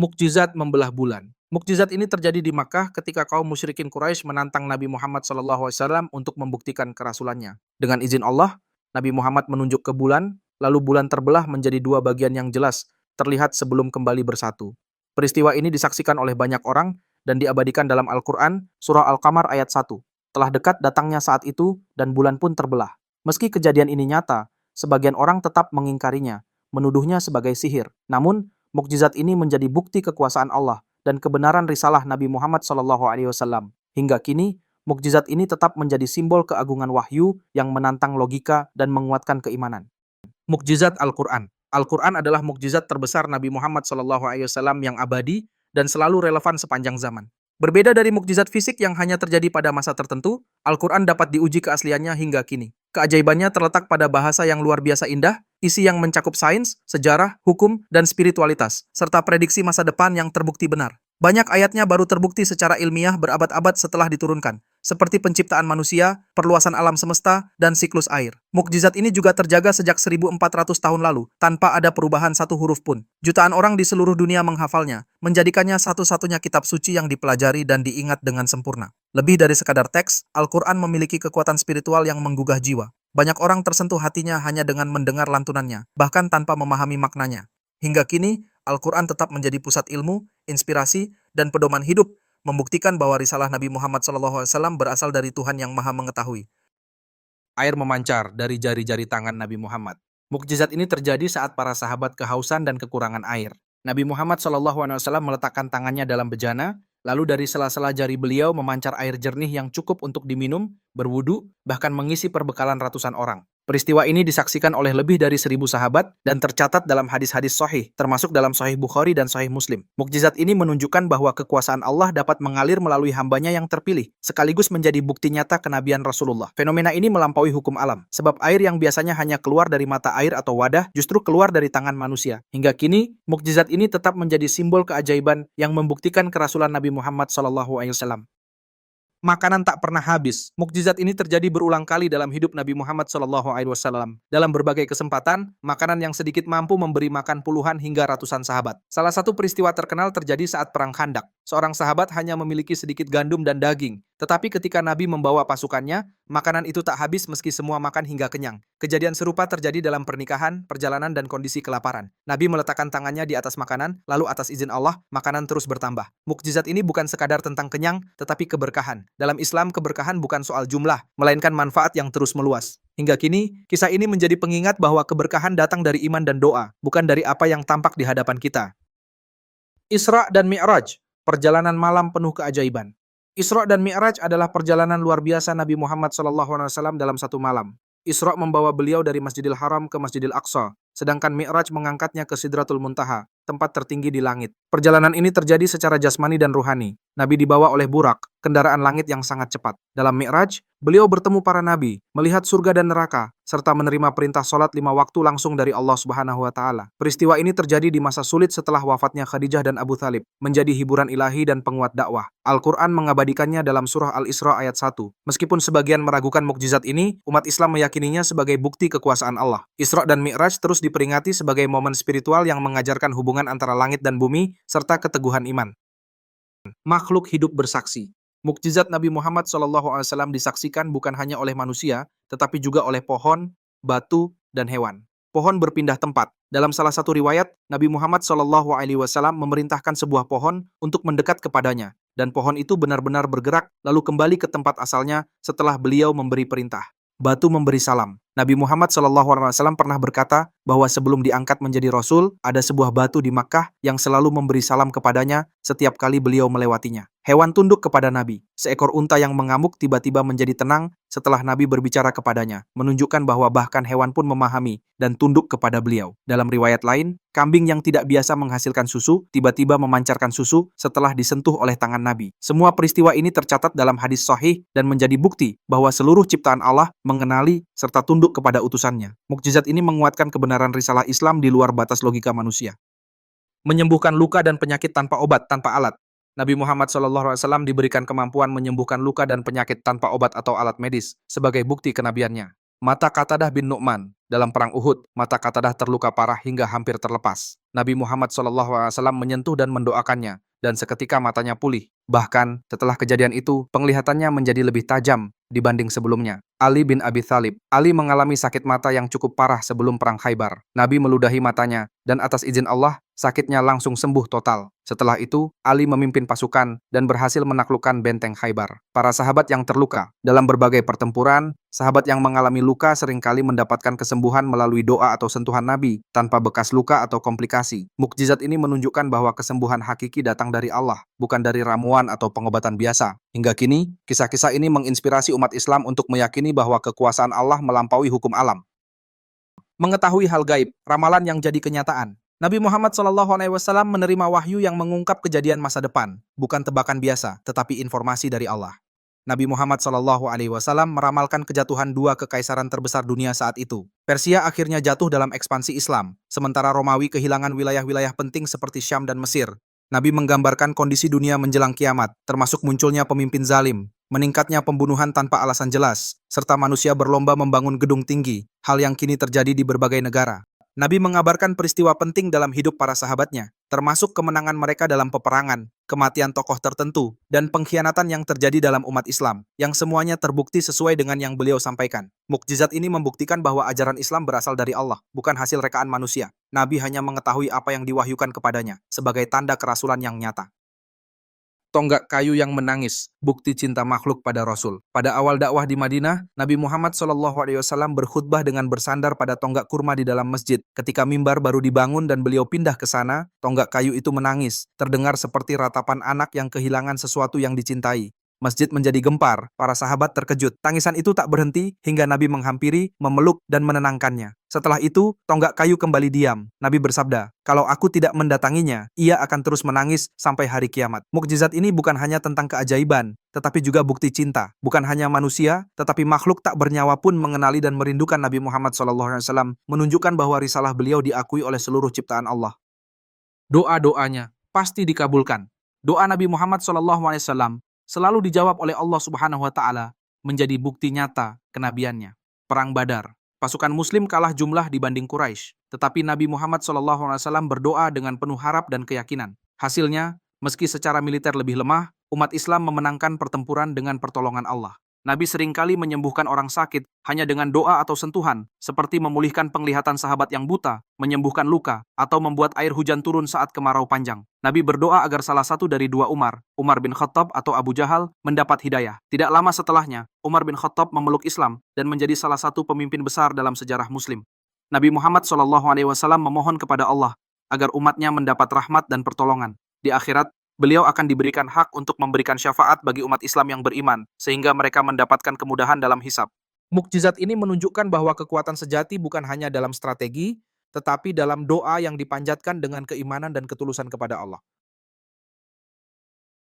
Mukjizat membelah bulan. Mukjizat ini terjadi di Makkah ketika kaum musyrikin Quraisy menantang Nabi Muhammad SAW untuk membuktikan kerasulannya. Dengan izin Allah, Nabi Muhammad menunjuk ke bulan, lalu bulan terbelah menjadi dua bagian yang jelas, terlihat sebelum kembali bersatu. Peristiwa ini disaksikan oleh banyak orang dan diabadikan dalam Al-Quran, surah Al-Qamar ayat 1. Telah dekat datangnya saat itu dan bulan pun terbelah. Meski kejadian ini nyata, sebagian orang tetap mengingkarinya, menuduhnya sebagai sihir. Namun, mukjizat ini menjadi bukti kekuasaan Allah dan kebenaran risalah Nabi Muhammad SAW. Hingga kini, mukjizat ini tetap menjadi simbol keagungan wahyu yang menantang logika dan menguatkan keimanan. Mukjizat Al-Quran. Al-Quran adalah mukjizat terbesar Nabi Muhammad SAW yang abadi dan selalu relevan sepanjang zaman. Berbeda dari mukjizat fisik yang hanya terjadi pada masa tertentu, Al-Quran dapat diuji keasliannya hingga kini. Keajaibannya terletak pada bahasa yang luar biasa indah, isi yang mencakup sains, sejarah, hukum, dan spiritualitas, serta prediksi masa depan yang terbukti benar. Banyak ayatnya baru terbukti secara ilmiah berabad-abad setelah diturunkan, seperti penciptaan manusia, perluasan alam semesta, dan siklus air. Mukjizat ini juga terjaga sejak 1400 tahun lalu, tanpa ada perubahan satu huruf pun. Jutaan orang di seluruh dunia menghafalnya, menjadikannya satu-satunya kitab suci yang dipelajari dan diingat dengan sempurna. Lebih dari sekadar teks, Al-Quran memiliki kekuatan spiritual yang menggugah jiwa. Banyak orang tersentuh hatinya hanya dengan mendengar lantunannya, bahkan tanpa memahami maknanya. Hingga kini, Al-Quran tetap menjadi pusat ilmu, inspirasi, dan pedoman hidup, membuktikan bahwa risalah Nabi Muhammad SAW berasal dari Tuhan yang Maha Mengetahui. Air memancar dari jari-jari tangan Nabi Muhammad. Mukjizat ini terjadi saat para sahabat kehausan dan kekurangan air. Nabi Muhammad SAW meletakkan tangannya dalam bejana, lalu dari sela-sela jari beliau memancar air jernih yang cukup untuk diminum, berwudu, bahkan mengisi perbekalan ratusan orang. Peristiwa ini disaksikan oleh lebih dari 1.000 sahabat dan tercatat dalam hadis-hadis sahih, termasuk dalam Sahih Bukhari dan Sahih Muslim. Mukjizat ini menunjukkan bahwa kekuasaan Allah dapat mengalir melalui hambanya yang terpilih, sekaligus menjadi bukti nyata kenabian Rasulullah. Fenomena ini melampaui hukum alam, sebab air yang biasanya hanya keluar dari mata air atau wadah, justru keluar dari tangan manusia. Hingga kini, mukjizat ini tetap menjadi simbol keajaiban yang membuktikan kerasulan Nabi Muhammad SAW. Makanan tak pernah habis. Mukjizat ini terjadi berulang kali dalam hidup Nabi Muhammad SAW. Dalam berbagai kesempatan, makanan yang sedikit mampu memberi makan puluhan hingga ratusan sahabat. Salah satu peristiwa terkenal terjadi saat Perang Khandak. Seorang sahabat hanya memiliki sedikit gandum dan daging. Tetapi ketika Nabi membawa pasukannya, makanan itu tak habis meski semua makan hingga kenyang. Kejadian serupa terjadi dalam pernikahan, perjalanan, dan kondisi kelaparan. Nabi meletakkan tangannya di atas makanan, lalu atas izin Allah, makanan terus bertambah. Mukjizat ini bukan sekadar tentang kenyang, tetapi keberkahan. Dalam Islam, keberkahan bukan soal jumlah, melainkan manfaat yang terus meluas. Hingga kini, kisah ini menjadi pengingat bahwa keberkahan datang dari iman dan doa, bukan dari apa yang tampak di hadapan kita. Isra dan Mi'raj, perjalanan malam penuh keajaiban. Isra dan Mi'raj adalah perjalanan luar biasa Nabi Muhammad SAW dalam satu malam. Isra membawa beliau dari Masjidil Haram ke Masjidil Aqsa, sedangkan Mi'raj mengangkatnya ke Sidratul Muntaha, tempat tertinggi di langit. Perjalanan ini terjadi secara jasmani dan ruhani. Nabi dibawa oleh burak, kendaraan langit yang sangat cepat. Dalam Mi'raj, beliau bertemu para nabi, melihat surga dan neraka, serta menerima perintah sholat 5 waktu langsung dari Allah Subhanahu wa Ta'ala. Peristiwa ini terjadi di masa sulit setelah wafatnya Khadijah dan Abu Thalib, menjadi hiburan ilahi dan penguat dakwah. Al-Quran mengabadikannya dalam surah Al-Isra ayat 1. Meskipun sebagian meragukan mukjizat ini, umat Islam meyakininya sebagai bukti kekuasaan Allah. Isra dan Mi'raj terus diperingati sebagai momen spiritual yang mengajarkan hubungan antara langit dan bumi, serta keteguhan iman. Makhluk hidup bersaksi. Mukjizat Nabi Muhammad SAW disaksikan bukan hanya oleh manusia, tetapi juga oleh pohon, batu, dan hewan. Pohon berpindah tempat. Dalam salah satu riwayat, Nabi Muhammad SAW memerintahkan sebuah pohon untuk mendekat kepadanya, dan pohon itu benar-benar bergerak lalu kembali ke tempat asalnya setelah beliau memberi perintah. Batu memberi salam. Nabi Muhammad SAW pernah berkata bahwa sebelum diangkat menjadi Rasul, ada sebuah batu di Makkah yang selalu memberi salam kepadanya setiap kali beliau melewatinya. Hewan tunduk kepada Nabi. Seekor unta yang mengamuk tiba-tiba menjadi tenang setelah Nabi berbicara kepadanya, menunjukkan bahwa bahkan hewan pun memahami dan tunduk kepada beliau. Dalam riwayat lain, kambing yang tidak biasa menghasilkan susu tiba-tiba memancarkan susu setelah disentuh oleh tangan Nabi. Semua peristiwa ini tercatat dalam hadis sahih dan menjadi bukti bahwa seluruh ciptaan Allah mengenali serta tunduk kepada utusannya. Mukjizat ini menguatkan kebenaran risalah Islam di luar batas logika manusia. Menyembuhkan luka dan penyakit tanpa obat, tanpa alat. Nabi Muhammad SAW diberikan kemampuan menyembuhkan luka dan penyakit tanpa obat atau alat medis sebagai bukti kenabiannya. Mata Qatadah bin Nu'man. Dalam perang Uhud, mata Qatadah terluka parah hingga hampir terlepas. Nabi Muhammad SAW menyentuh dan mendoakannya, dan seketika matanya pulih. Bahkan, setelah kejadian itu, penglihatannya menjadi lebih tajam dibanding sebelumnya. Ali bin Abi Thalib. Ali mengalami sakit mata yang cukup parah sebelum perang Khaybar. Nabi meludahi matanya, dan atas izin Allah, sakitnya langsung sembuh total. Setelah itu, Ali memimpin pasukan dan berhasil menaklukkan benteng Khaybar. Para sahabat yang terluka dalam berbagai pertempuran, sahabat yang mengalami luka seringkali mendapatkan kesembuhan melalui doa atau sentuhan Nabi, tanpa bekas luka atau komplikasi. Mukjizat ini menunjukkan bahwa kesembuhan hakiki datang dari Allah, bukan dari ramuan atau pengobatan biasa. Hingga kini, kisah-kisah ini menginspirasi umat Islam untuk meyakini bahwa kekuasaan Allah melampaui hukum alam. Mengetahui hal gaib, ramalan yang jadi kenyataan. Nabi Muhammad SAW menerima wahyu yang mengungkap kejadian masa depan, bukan tebakan biasa, tetapi informasi dari Allah. Nabi Muhammad SAW meramalkan kejatuhan dua kekaisaran terbesar dunia saat itu. Persia akhirnya jatuh dalam ekspansi Islam, sementara Romawi kehilangan wilayah-wilayah penting seperti Syam dan Mesir. Nabi menggambarkan kondisi dunia menjelang kiamat, termasuk munculnya pemimpin zalim, meningkatnya pembunuhan tanpa alasan jelas, serta manusia berlomba membangun gedung tinggi, hal yang kini terjadi di berbagai negara. Nabi mengabarkan peristiwa penting dalam hidup para sahabatnya, termasuk kemenangan mereka dalam peperangan, kematian tokoh tertentu, dan pengkhianatan yang terjadi dalam umat Islam, yang semuanya terbukti sesuai dengan yang beliau sampaikan. Mukjizat ini membuktikan bahwa ajaran Islam berasal dari Allah, bukan hasil rekaan manusia. Nabi hanya mengetahui apa yang diwahyukan kepadanya, sebagai tanda kerasulan yang nyata. Tonggak kayu yang menangis, bukti cinta makhluk pada Rasul. Pada awal dakwah di Madinah, Nabi Muhammad SAW berkhutbah dengan bersandar pada tonggak kurma di dalam masjid. Ketika mimbar baru dibangun dan beliau pindah ke sana, tonggak kayu itu menangis, terdengar seperti ratapan anak yang kehilangan sesuatu yang dicintai. Masjid menjadi gempar, para sahabat terkejut. Tangisan itu tak berhenti hingga Nabi menghampiri, memeluk, dan menenangkannya. Setelah itu, tonggak kayu kembali diam. Nabi bersabda, "Kalau aku tidak mendatanginya, ia akan terus menangis sampai hari kiamat." Mukjizat ini bukan hanya tentang keajaiban, tetapi juga bukti cinta. Bukan hanya manusia, tetapi makhluk tak bernyawa pun mengenali dan merindukan Nabi Muhammad SAW, menunjukkan bahwa risalah beliau diakui oleh seluruh ciptaan Allah. Doa-doanya pasti dikabulkan. Doa Nabi Muhammad SAW selalu dijawab oleh Allah Subhanahu wa Ta'ala, menjadi bukti nyata kenabiannya. Perang Badar, pasukan Muslim kalah jumlah dibanding Quraisy, tetapi Nabi Muhammad SAW berdoa dengan penuh harap dan keyakinan. Hasilnya, meski secara militer lebih lemah, umat Islam memenangkan pertempuran dengan pertolongan Allah. Nabi seringkali menyembuhkan orang sakit hanya dengan doa atau sentuhan, seperti memulihkan penglihatan sahabat yang buta, menyembuhkan luka, atau membuat air hujan turun saat kemarau panjang. Nabi berdoa agar salah satu dari dua Umar bin Khattab atau Abu Jahal, mendapat hidayah. Tidak lama setelahnya, Umar bin Khattab memeluk Islam dan menjadi salah satu pemimpin besar dalam sejarah Muslim. Nabi Muhammad SAW memohon kepada Allah agar umatnya mendapat rahmat dan pertolongan. Di akhirat, beliau akan diberikan hak untuk memberikan syafaat bagi umat Islam yang beriman, sehingga mereka mendapatkan kemudahan dalam hisab. Mukjizat ini menunjukkan bahwa kekuatan sejati bukan hanya dalam strategi, tetapi dalam doa yang dipanjatkan dengan keimanan dan ketulusan kepada Allah.